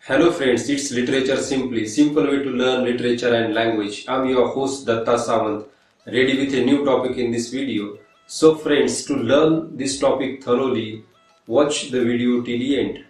Hello friends, it's Literature Simply, simple way to learn literature and language. I'm your host Datta Samant, ready with a new topic in this video. So friends, to learn this topic thoroughly, watch the video till the end.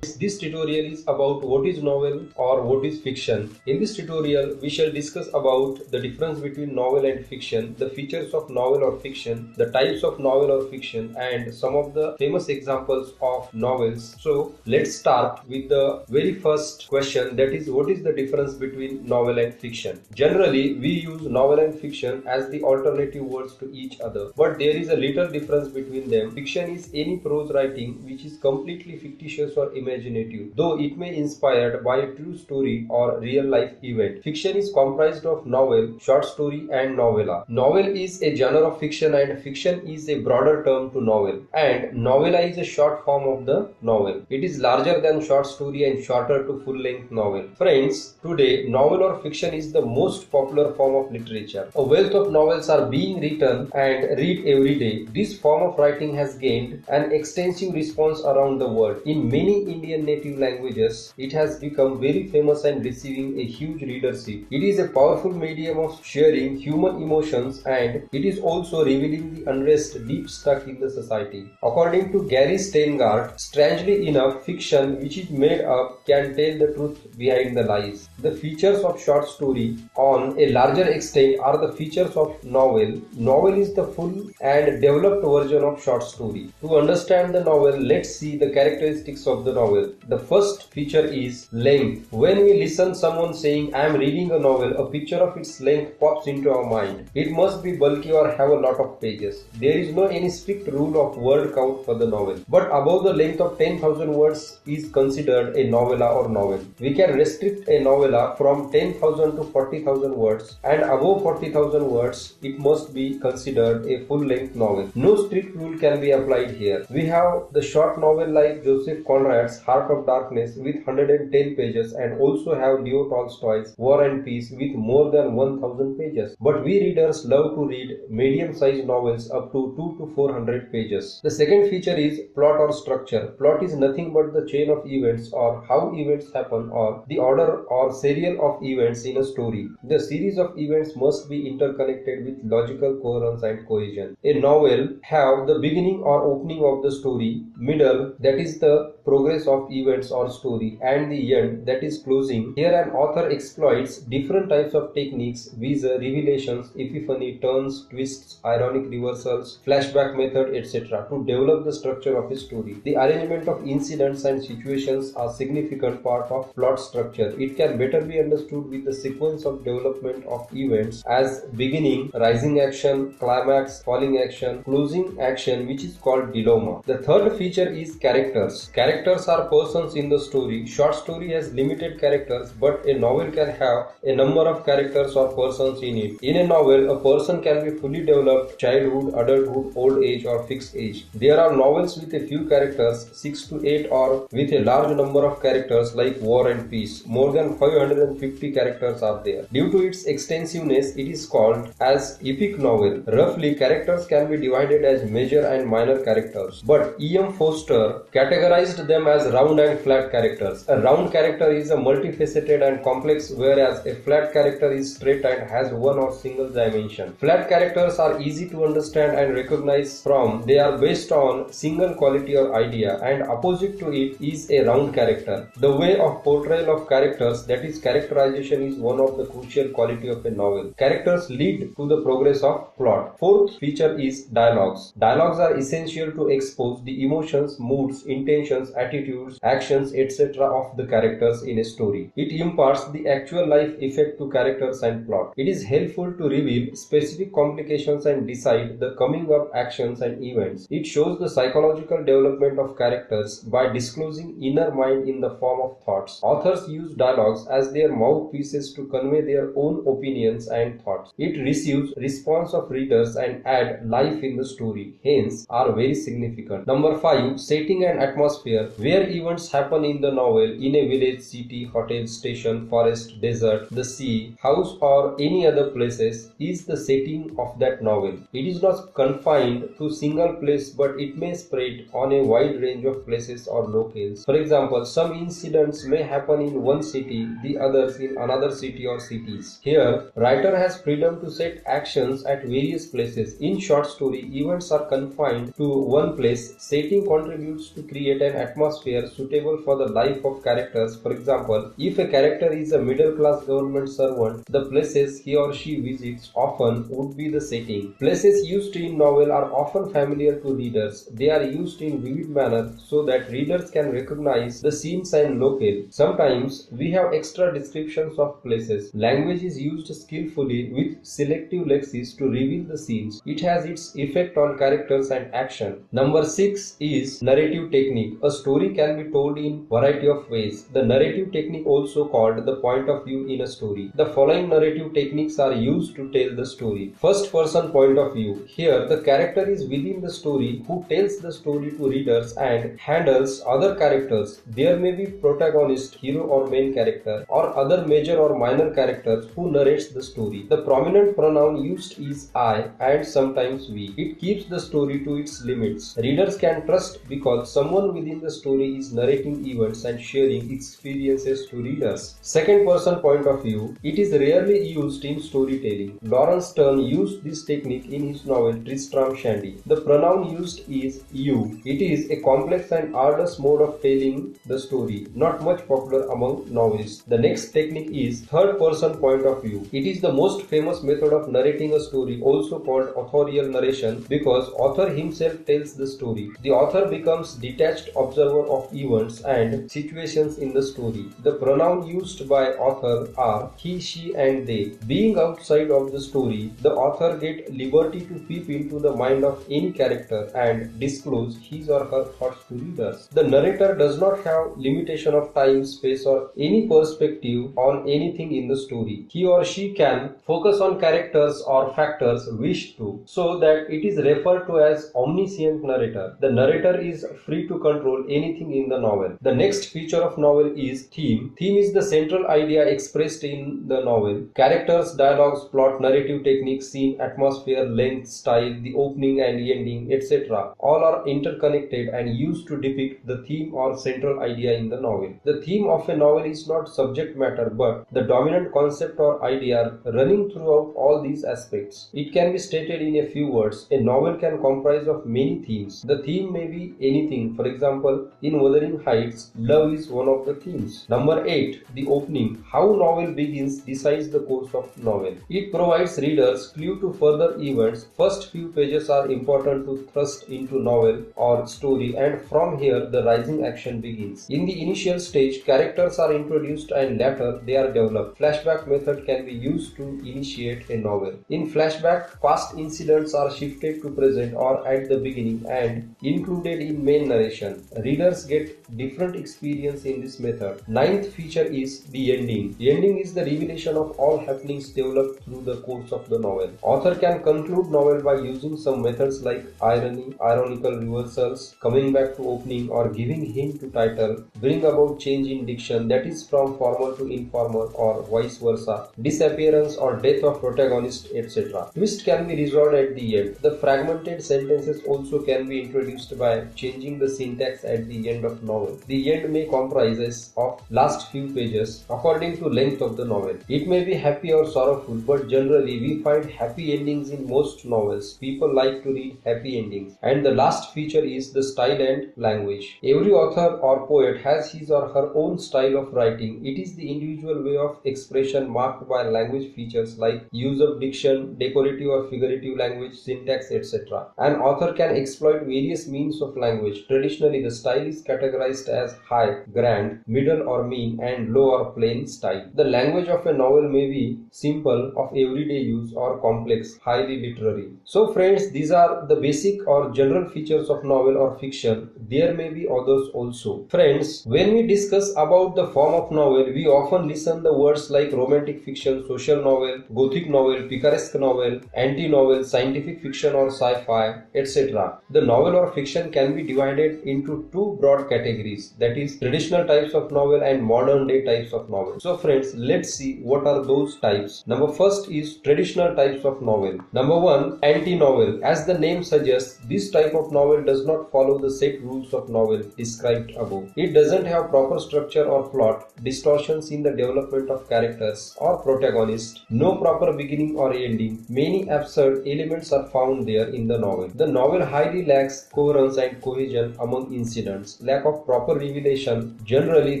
This tutorial is about what is novel or what is fiction. In this tutorial, we shall discuss about the difference between novel and fiction, the features of novel or fiction, the types of novel or fiction, and some of the famous examples of novels. So, let's start with the very first question, that is, what is the difference between novel and fiction? Generally, we use novel and fiction as the alternative words to each other, but there is a little difference between them. Fiction is any prose writing which is completely fictitious or imaginative, though it may inspired by a true story or real life event. Fiction is comprised of novel, short story and novella. Novel is a genre of fiction and fiction is a broader term to novel, and novella is a short form of the novel. It is larger than short story and shorter to full length novel. Friends, today novel or fiction is the most popular form of literature. A wealth of novels are being written and read every day. This form of writing has gained an extensive response around the world. In many Indian native languages, it has become very famous and receiving a huge readership. It is a powerful medium of sharing human emotions, and it is also revealing the unrest deep stuck in the society. According to Gary Steingart, strangely enough, fiction which is made up can tell the truth behind the lies. The features of short story on a larger extent are the features of novel. Novel is the full and developed version of short story. To understand the novel, let's see the characteristics of the novel. The first feature is length. When we listen someone saying, I am reading a novel, a picture of its length pops into our mind. It must be bulky or have a lot of pages. There is no any strict rule of word count for the novel, but above the length of 10,000 words is considered a novella or novel. We can restrict a novella from 10,000 to 40,000 words, and above 40,000 words it must be considered a full-length novel. No strict rule can be applied here. We have the short novel like Joseph Conrad's Heart of Darkness with 110 pages, and also have Leo Tolstoy's War and Peace with more than 1000 pages. But we readers love to read medium-sized novels up to 2 to 400 pages. The second feature is plot or structure. Plot is nothing but the chain of events or how events happen or the order or serial of events in a story. The series of events must be interconnected with logical coherence and cohesion. A novel have the beginning or opening of the story, middle, that is the progress of events or story, and the end, that is closing. Here an author exploits different types of techniques, viz. Revelations, epiphany, turns, twists, ironic reversals, flashback method, etc. to develop the structure of a story. The arrangement of incidents and situations are significant part of plot structure. It can better be understood with the sequence of development of events as beginning, rising action, climax, falling action, closing action, which is called dilemma. The third feature is characters. Characters are persons in the story. Short story has limited characters, but a novel can have a number of characters or persons in it. In a novel, a person can be fully developed, childhood, adulthood, old age or fixed age. There are novels with a few characters, 6 to 8, or with a large number of characters like War and Peace. More than 550 characters are there. Due to its extensiveness, it is called as epic novel. Roughly, characters can be divided as major and minor characters, but E.M. Forster categorized them as round and flat characters. A round character is a multifaceted and complex, whereas a flat character is straight and has one or single dimension. Flat characters are easy to understand and recognize from they are based on single quality or idea, and opposite to it is a round character. The way of portrayal of characters, that is characterization, is one of the crucial quality of a novel. Characters lead to the progress of plot. Fourth feature is dialogues. Dialogues are essential to expose the emotions, moods, intentions, attitudes, actions, etc. of the characters in a story. It imparts the actual life effect to characters and plot. It is helpful to reveal specific complications and decide the coming up actions and events. It shows the psychological development of characters by disclosing inner mind in the form of thoughts. Authors use dialogues as their mouthpieces to convey their own opinions and thoughts. It receives response of readers and add life in the story, hence are very significant. Number 5. Setting and atmosphere. atmosphere. Where events happen in the novel, in a village, city, hotel, station, forest, desert, the sea, house or any other places, is the setting of that novel. It is not confined to single place, but it may spread on a wide range of places or locales. For example, some incidents may happen in one city, the others in another city or cities. Here, writer has freedom to set actions at various places. In short story, events are confined to one place. Setting contributes to create an atmosphere suitable for the life of characters. For example, if a character is a middle-class government servant, the places he or she visits often would be the setting. Places used in novel are often familiar to readers. They are used in vivid manner so that readers can recognize the scenes and locale. Sometimes we have extra descriptions of places. Language is used skillfully with selective lexis to reveal the scenes. It has its effect on characters and action. Number 6 is narrative technique. A story can be told in variety of ways. The narrative technique, also called the point of view in a story. The following narrative techniques are used to tell the story. First person point of view. Here the character is within the story who tells the story to readers and handles other characters. There may be protagonist, hero or main character, or other major or minor characters who narrates the story. The prominent pronoun used is I and sometimes we. It keeps the story to its limits. Readers can trust because someone within the story is narrating events and sharing experiences to readers. Second person point of view. It is rarely used in storytelling. Lawrence Sterne used this technique in his novel Tristram Shandy. The pronoun used is you. It is a complex and arduous mode of telling the story, not much popular among novelists. The next technique is third person point of view. It is the most famous method of narrating a story, also called authorial narration, because author himself tells the story. The author becomes detached observer of events and situations in the story. The pronoun used by author are he, she and they. Being outside of the story, the author gets liberty to peep into the mind of any character and disclose his or her thoughts to readers. The narrator does not have limitation of time, space or any perspective on anything in the story. He or she can focus on characters or factors wished to, so that it is referred to as omniscient narrator. The narrator is free to control anything in the novel. The next feature of novel is theme. Theme is the central idea expressed in the novel. Characters, dialogues, plot, narrative techniques, scene, atmosphere, length, style, the opening and ending, etc. all are interconnected and used to depict the theme or central idea in the novel. The theme of a novel is not subject matter but the dominant concept or idea running throughout all these aspects. It can be stated in a few words. A novel can comprise of many themes. The theme may be anything. For example, in Wuthering Heights, love is one of the themes. Number 8. The opening. How novel begins decides the course of novel. It provides readers clue to further events. First few pages are important to thrust into novel or story, and from here the rising action begins. In the initial stage, characters are introduced and later they are developed. Flashback method can be used to initiate a novel. In flashback, past incidents are shifted to present or at the beginning and included in main narration. Readers get different experience in this method. Ninth feature is the ending. The ending is the revelation of all happenings developed through the course of the novel. Author can conclude novel by using some methods like irony, ironical reversals, coming back to opening or giving hint to title, bring about change in diction, that is from formal to informal or vice versa, disappearance or death of protagonist, etc. Twist can be resolved at the end. The fragmented sentences also can be introduced by changing the syntax at the end of novel. The end may comprise of last few pages according to length of the novel. It may be happy or sorrowful, but generally we find happy endings in most novels. People like to read happy endings. And the last feature is the style and language. Every author or poet has his or her own style of writing. It is the individual way of expression marked by language features like use of diction, decorative or figurative language, syntax, etc. An author can exploit various means of language. Traditionally, the style is categorized as high, grand, middle or mean, and low or plain style. The language of a novel may be simple, of everyday use, or complex, highly literary. So friends, these are the basic or general features of novel or fiction. There may be others also. Friends, when we discuss about the form of novel, we often listen the words like romantic fiction, social novel, gothic novel, picaresque novel, anti-novel, scientific fiction or sci-fi, etc. The novel or fiction can be divided into two broad categories, that is traditional types of novel and modern day types of novel. So friends, let's see what are those types. Number first is traditional types of novel. Number one, anti-novel. As the name suggests, this type of novel does not follow the set rules of novel described above. It doesn't have proper structure or plot, distortions in the development of characters or protagonist, no proper beginning or ending. Many absurd elements are found there in the novel. The novel highly lacks coherence and cohesion among incidents, lack of proper revelation. Generally,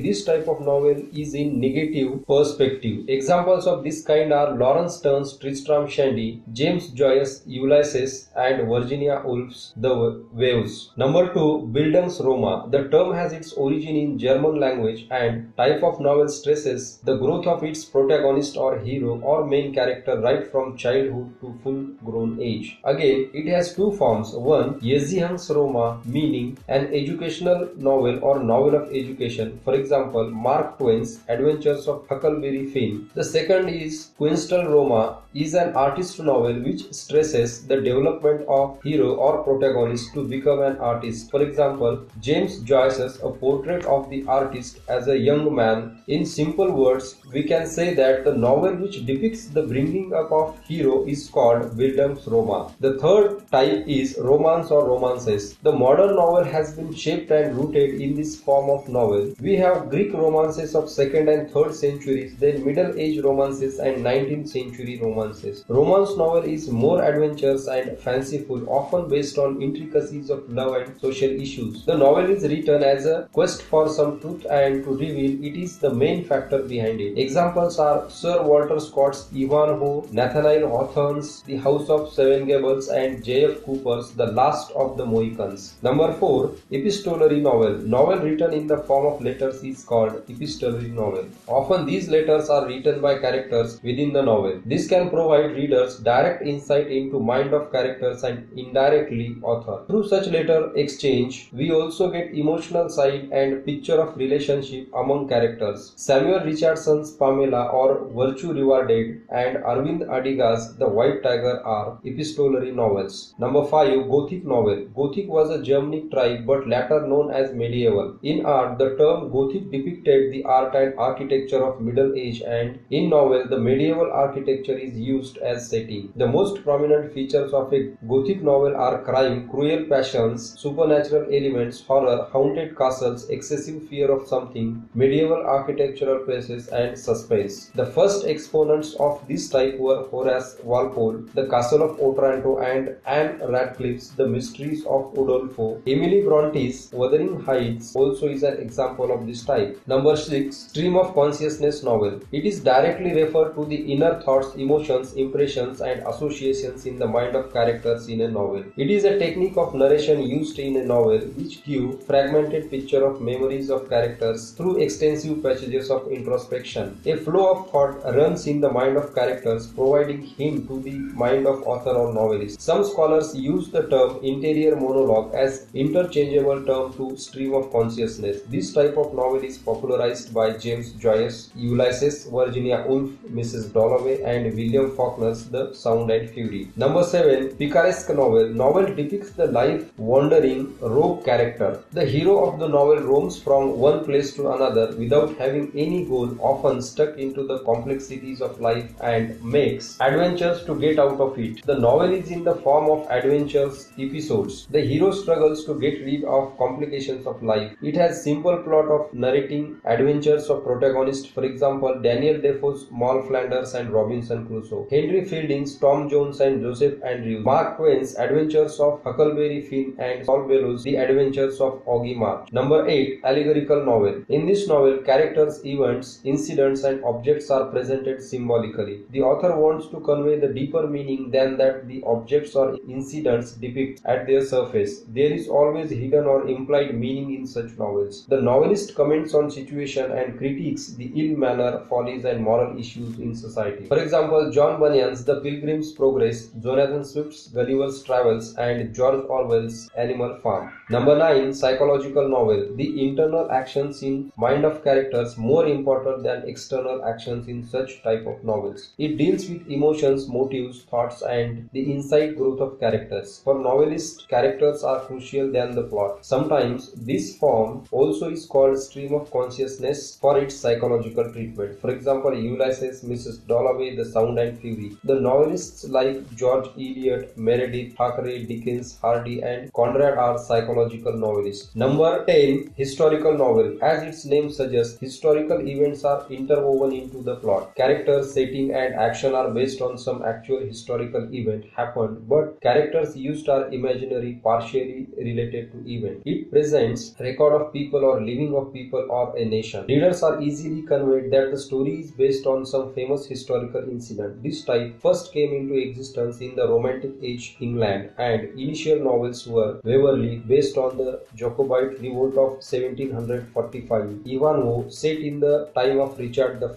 this type of novel is in negative perspective. Examples of this kind are Lawrence Sterne's Tristram Shandy, James Joyce's Ulysses, and Virginia Woolf's The Waves. Number two, Bildungsroman. The term has its origin in German language and type of novel stresses the growth of its protagonist or hero or main character right from childhood to full-grown age. Again, it has two forms. One, Erziehungsroman, meaning an educational novel or novel of education. For example, Mark Twain's Adventures of Huckleberry Finn. The second is Kunstelroman, is an artist novel which stresses the development of hero or protagonist to become an artist. For example, James Joyce's A Portrait of the Artist as a Young Man. In simple words, we can say that the novel which depicts the bringing up of hero is called Bildungsroman. The third type is romance or romances. The modern novel has been shaped and rooted in this form of novel. We have Greek romances of 2nd and 3rd centuries, then Middle Age romances and 19th century romances. Romance novel is more adventurous and fanciful, often based on intricacies of love and social issues. The novel is written as a quest for some truth, and to reveal it is the main factor behind it. Examples are Sir Walter Scott's Ivanhoe, Nathaniel Hawthorne's The House of Seven Gables, and J.F. Cooper's The Last of the Mohicans. Number 4. Epistolary novel. Novel written in the form of letters is called epistolary novel. Often these letters are written by characters within the novel. This can provide readers direct insight into mind of characters and indirectly author. Through such letter exchange, we also get emotional side and picture of relationship among characters. Samuel Richardson's Pamela or Virtue Rewarded and Arvind Adiga's The White Tiger are epistolary novels. Number 5. Gothic novel. Gothic was a Germanic tribe but later known as medieval. In art, the term Gothic depicted the art and architecture of Middle Age, and in novel, the medieval architecture is used as setting. The most prominent features of a Gothic novel are crime, cruel passions, supernatural elements, horror, haunted castles, excessive fear of something, medieval architectural places, and suspense. The first exponents of this type were Horace Walpole, The Castle of Otranto, and Anne Radcliffe's The Mysteries of Udolpho. Emily Bronte's Wuthering Heights also is an example of this type. Number 6. Stream of consciousness novel. It is directly referred to the inner thoughts, emotions, impressions, and associations in the mind of characters in a novel. It is a technique of narration used in a novel which give fragmented picture of memories of characters through extensive passages of introspection. A flow of thought runs in the mind of characters, providing hint to the mind of author or novelist. Some scholars use the term interior monologue as interchangeable term to stream of consciousness. This type of novel is popularized by James Joyce, Ulysses, Virginia Woolf, Mrs. Dalloway, and William Faulkner's The Sound and Fury. Number 7. Picaresque novel. Novel depicts the life-wandering rogue character. The hero of the novel roams from one place to another without having any goal, often stuck into the complexities of life, and makes adventures to get out of it. The novel is in the form of adventures episodes. The hero struggles to get rid of complications of life. It has simple plot of narrating adventures of protagonists, for example, Daniel Defoe's Moll Flanders and Robinson Crusoe, Henry Fielding's Tom Jones and Joseph Andrews, Mark Twain's Adventures of Huckleberry Finn, and Saul Bellows' The Adventures of Augie March. Number 8. Allegorical novel. In this novel, characters, events, incidents, and objects are presented symbolically. The author wants to convey the deeper meaning than that the objects or incidents depict at their surface. There is always hidden or implied meaning in such novels. The novelist comments on situation and critiques the ill manner, follies, and moral issues in society. For example, John Bunyan's The Pilgrim's Progress, Jonathan Swift's Gulliver's Travels, and George Orwell's Animal Farm. Number 9. Psychological novel. The internal actions in mind of characters more important than external actions in such type of novels. It deals with emotions, motives, thoughts, and the inside growth of characters. For novelists, characters are crucial than the plot. Sometimes this form also is called stream of consciousness for its psychological treatment. For example, Ulysses, Mrs. Dalloway, The Sound and Fury. The novelists like George Eliot, Meredith, Thackeray, Dickens, Hardy, and Conrad are psychological novelists. Number 10. Historical novel. As its name suggests, historical events are interwoven into the plot. Characters, setting, and action are based on some actual historical event happened, but characters used are imaginary, partially related to event. It presents record of people or living of people or a nation. Readers are easily conveyed that the story is based on some famous historical incident. This type first came into existence in the Romantic Age England, and initial novels were Waverley, based on the Jacobite revolt of 1745, Ivanhoe, set in the time of Richard I,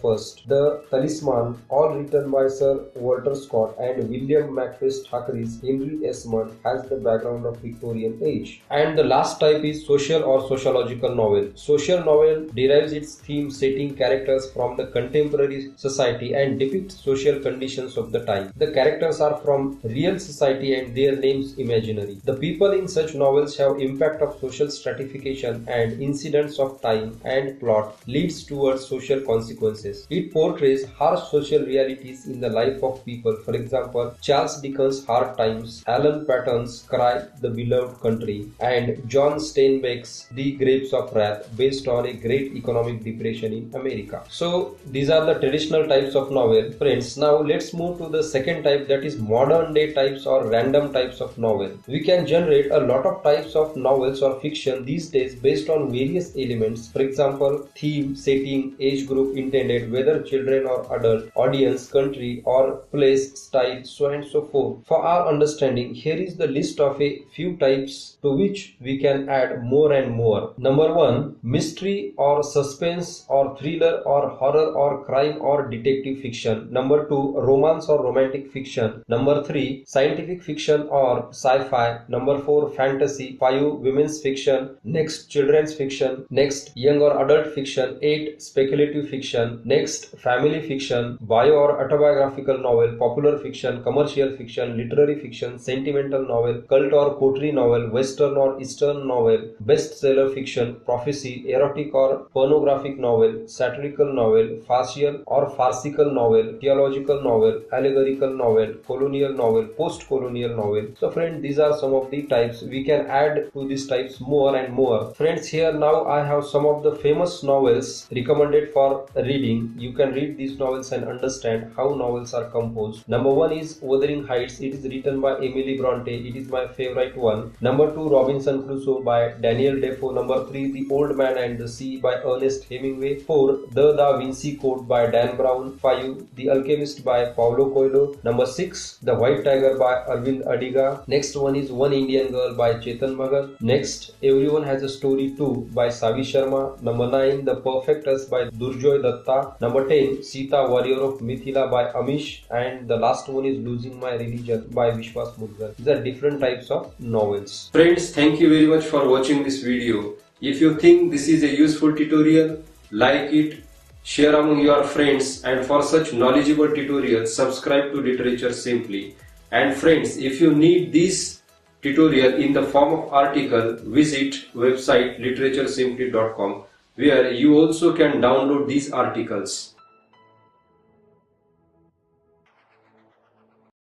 The Talisman, all written by Sir Walter Scott, and William Makepeace Thackeray's Henry Esmond has the background of Victorian age. And the last type is social or sociological novel. Social novel derives its theme, setting, characters from the contemporary society and depicts social conditions of the time. The characters are from real society and their names imaginary. The people in such novels have impact of social stratification, and incidents of time and plot leads towards social consequences. It portrays harsh social realities in the life of people. For example, Charles Dickens' Hard Times, Alan Paton's Cry, The Beloved Country, and John Steinbeck's The Grapes of Wrath, based on a great economic depression in America. So these are the traditional types of novel. Friends, now let's move to the second type, that is modern day types or random types of novel. We can generate a lot of types of novels or fiction these days based on various elements. For example, theme, setting, age group intended, whether children or adult, audience, country or place, style, so and so forth. For our understanding, here is the list of a few types to which we can add more and more. Number 1. Mystery or suspense or thriller or horror or crime or detective fiction. Number 2. Romance or romantic fiction. Number 3. Scientific fiction or sci-fi. Number 4. Fantasy. 5. Women's fiction. Next, children's fiction. Next, young or adult fiction. 8. Speculative fiction. Next, family fiction, bio or autobiographical novel, popular fiction, commercial fiction, literary fiction, sentimental novel, cult or poetry novel, western or eastern novel, bestseller fiction, prophecy, erotic or pornographic novel, satirical novel, farcical or farcical novel, theological novel, allegorical novel, colonial novel, post-colonial novel. So friends, these are some of the types. We can add to these types more and more. Friends, here now I have some of the famous novels recommended for reading. You can read these novels and understand how novels are composed. Number 1 is Wuthering Heights. It is written by Emily Bronte. It is my favorite one. Number 2, Robinson Crusoe by Daniel Defoe. Number 3, The Old Man and the Sea by Ernest Hemingway. 4, The Da Vinci Code by Dan Brown. 5, The Alchemist by Paulo Coelho. Number 6, The White Tiger by Arvind Adiga. Next one is One Indian Girl by Chetan Bhagat. Next, Everyone Has a Story Too by Savi Sharma. Number 9, The Perfect Us by Durjoy Datta. Number 10, Sita Warrior of Mithila by Amish. And the last one is Losing My Religion by Vishwas Mudgal. These are different types of novels. Friends, thank you very much for watching this video. If you think this is a useful tutorial, like it, share among your friends, and for such knowledgeable tutorials, subscribe to Literature Simply. And friends, if you need this tutorial in the form of article, visit website literaturesimply.com, where you also can download these articles.